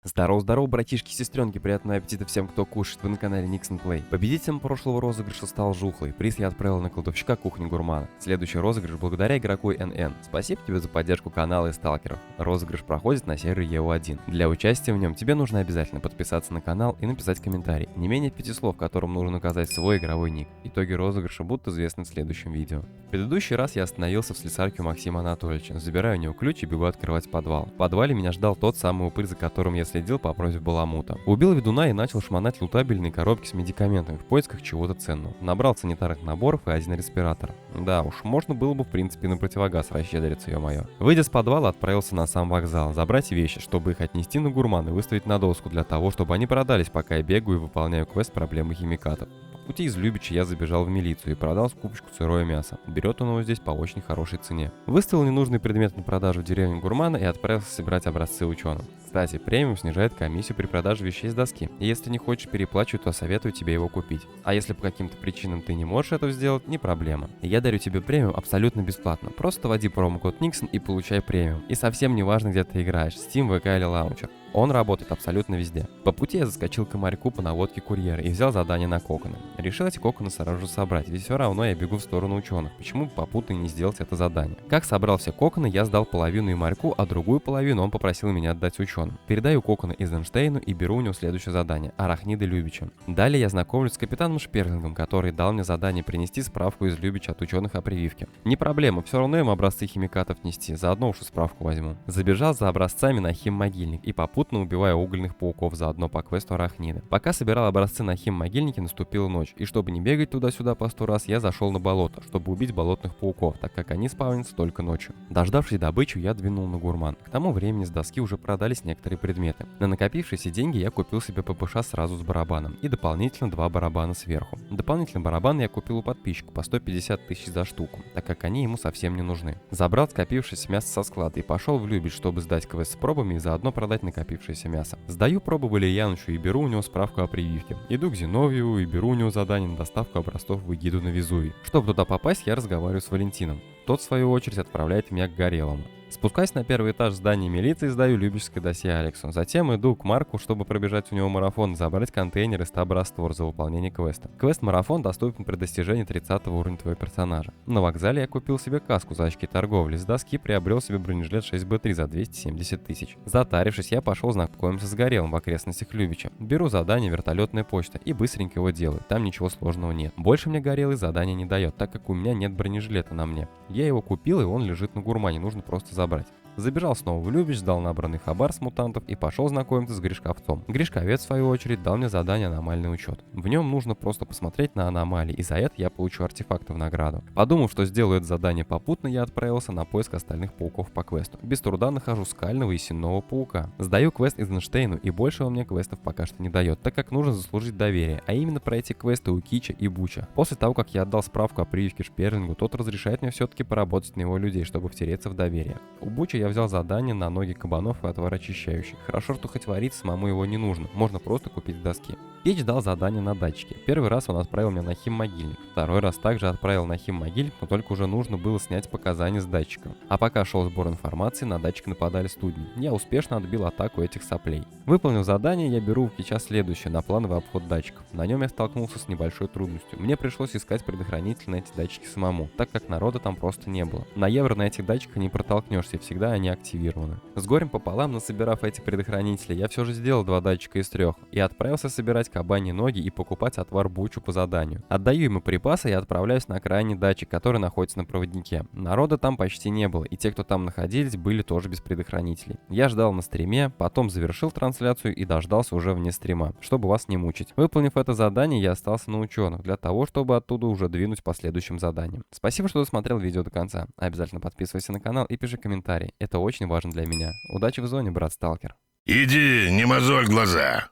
Здорово, братишки и сестренки, приятного аппетита всем, кто кушает, вы на канале Nixon Play. Победителем прошлого розыгрыша стал Жухлый, приз я отправил на кладовщика кухни гурмана. Следующий розыгрыш благодаря игроку НН. Спасибо тебе за поддержку канала и сталкеров. Розыгрыш проходит на сервере ЕО1. Для участия в нем тебе нужно обязательно подписаться на канал и написать комментарий, не менее 5 слов, в котором нужно указать свой игровой ник. Итоги розыгрыша будут известны в следующем видео. В предыдущий раз я остановился в слесарке у Максима Анатольевича, забираю у него ключ и бегу открывать подвал. В подвале меня ждал тот самый упырь, за которым я следил по просьбе Баламута. Убил ведуна и начал шмонать лутабельные коробки с медикаментами в поисках чего-то ценного. Набрал санитарных наборов и один респиратор. Да уж, можно было бы в принципе на противогаз расщедриться, ё-моё. Выйдя с подвала, отправился на сам вокзал, забрать вещи, чтобы их отнести на гурман и выставить на доску для того, чтобы они продались, пока я бегаю и выполняю квест проблемы химикатов. По пути из Любича я забежал в милицию и продал скупочку сырое мясо. Берет он его здесь по очень хорошей цене. Выставил ненужный предмет на продажу в деревню гурмана и отправился собирать образцы ученым. Кстати, премиум снижает комиссию при продаже вещей с доски. И если не хочешь переплачивать, то советую тебе его купить. А если по каким-то причинам ты не можешь этого сделать, не проблема. Я дарю тебе премиум абсолютно бесплатно. Просто вводи промокод Nixon и получай премиум. И совсем не важно, где ты играешь, Steam, ВК или Launcher. Он работает абсолютно везде. По пути я заскочил к Марьку по наводке курьера и взял задание на коконы. Решил эти коконы сразу же собрать, ведь все равно я бегу в сторону ученых. Почему бы попутно не сделать это задание? Как собрал все коконы, я сдал половину и Марьку, а другую половину он попросил меня отдать ученым. Передаю коконы Эйзенштейну и беру у него следующее задание – арахниды Любича. Далее я знакомлюсь с капитаном Шперлингом, который дал мне задание принести справку из Любича от ученых о прививке. Не проблема, все равно им образцы химикатов нести, заодно уж и справку возьму. Забежал за образцами на химмогильник и попутно убивая угольных пауков заодно по квесту арахниды. Пока собирал образцы на химмогильнике, наступила ночь, и чтобы не бегать туда-сюда по 100 раз, я зашел на болото, чтобы убить болотных пауков, так как они спавнятся только ночью. Дождавшись добычу, я двинул на гурман. К тому времени с доски уже продались некоторые предметы. На накопившиеся деньги я купил себе ППШ сразу с барабаном и дополнительно 2 барабана сверху. Дополнительный барабан я купил у подписчика по 150 тысяч за штуку, так как они ему совсем не нужны. Забрал скопившееся мясо со склада и пошел в Любич, чтобы сдать квест с пробами и заодно продать накопившееся мясо. Сдаю пробу Валерьянычу и беру у него справку о прививке. Иду к Зиновьеву и беру у него задание на доставку образцов в эгиду на Везувий. Чтобы туда попасть, я разговариваю с Валентином. Тот, в свою очередь, отправляет меня к Горелому. Спускаясь на первый этаж здания милиции, сдаю любичское досье Алексу. Затем иду к Марку, чтобы пробежать у него марафон и забрать контейнер из таба раствор за выполнение квеста. Квест-марафон доступен при достижении 30 уровня твоего персонажа. На вокзале я купил себе каску за очки торговли, с доски приобрел себе бронежилет 6Б3 за 270 тысяч. Затарившись, я пошел знакомиться с Горелым в окрестностях Любича. Беру задание вертолетная почта и быстренько его делаю, там ничего сложного нет. Больше мне Горелый задание не дает, так как у меня нет бронежилета на мне. Я его купил, и он лежит на гурмане, нужно просто забрать. Забежал снова в Любич, сдал набранный хабар с мутантов и пошел знакомиться с Гришковцом. Гришковец, в свою очередь, дал мне задание «Аномальный учет». В нем нужно просто посмотреть на аномалии, и за это я получу артефакты в награду. Подумав, что сделаю это задание попутно, я отправился на поиск остальных пауков по квесту. Без труда нахожу скального и сенного паука. Сдаю квест Эйзенштейну, и больше он мне квестов пока что не дает, так как нужно заслужить доверие, а именно пройти квесты у Кича и Буча. После того, как я отдал справку о прививке Шперлингу, тот разрешает мне все-таки поработать на его людей, чтобы втереться в доверие. У Буча я взял задание на ноги кабанов и отвар очищающих. Хорошо, что хоть варить самому его не нужно, можно просто купить с доски. Пич дал задание на датчике. Первый раз он отправил меня на химмогильник, второй раз также отправил на химмогильник, но только уже нужно было снять показания с датчика. А пока шел сбор информации, на датчик нападали студни. Я успешно отбил атаку этих соплей. Выполнив задание, я беру у Кича следующее на плановый обход датчиков. На нем я столкнулся с небольшой трудностью. Мне пришлось искать предохранитель на эти датчики самому, так как народа там просто не было. На евро на этих датчиках не протолкнешься, и всегда они активированы. С горем пополам, насобирав эти предохранители, я все же сделал 2 датчика из 3 и отправился собирать кабаньи ноги и покупать отвар Бучу по заданию. Отдаю ему припасы и отправляюсь на крайний датчик, который находится на проводнике. Народа там почти не было, и те, кто там находились, были тоже без предохранителей. Я ждал на стриме, потом завершил трансляцию и дождался уже вне стрима, чтобы вас не мучить. Выполнив это задание, я остался на ученых, для того, чтобы оттуда уже двинуть по следующим заданиям. Спасибо, что досмотрел видео до конца. Обязательно подписывайся на канал и пиши комментарий. Это очень важно для меня. Удачи в зоне, брат Сталкер. Иди, не мозоль глаза.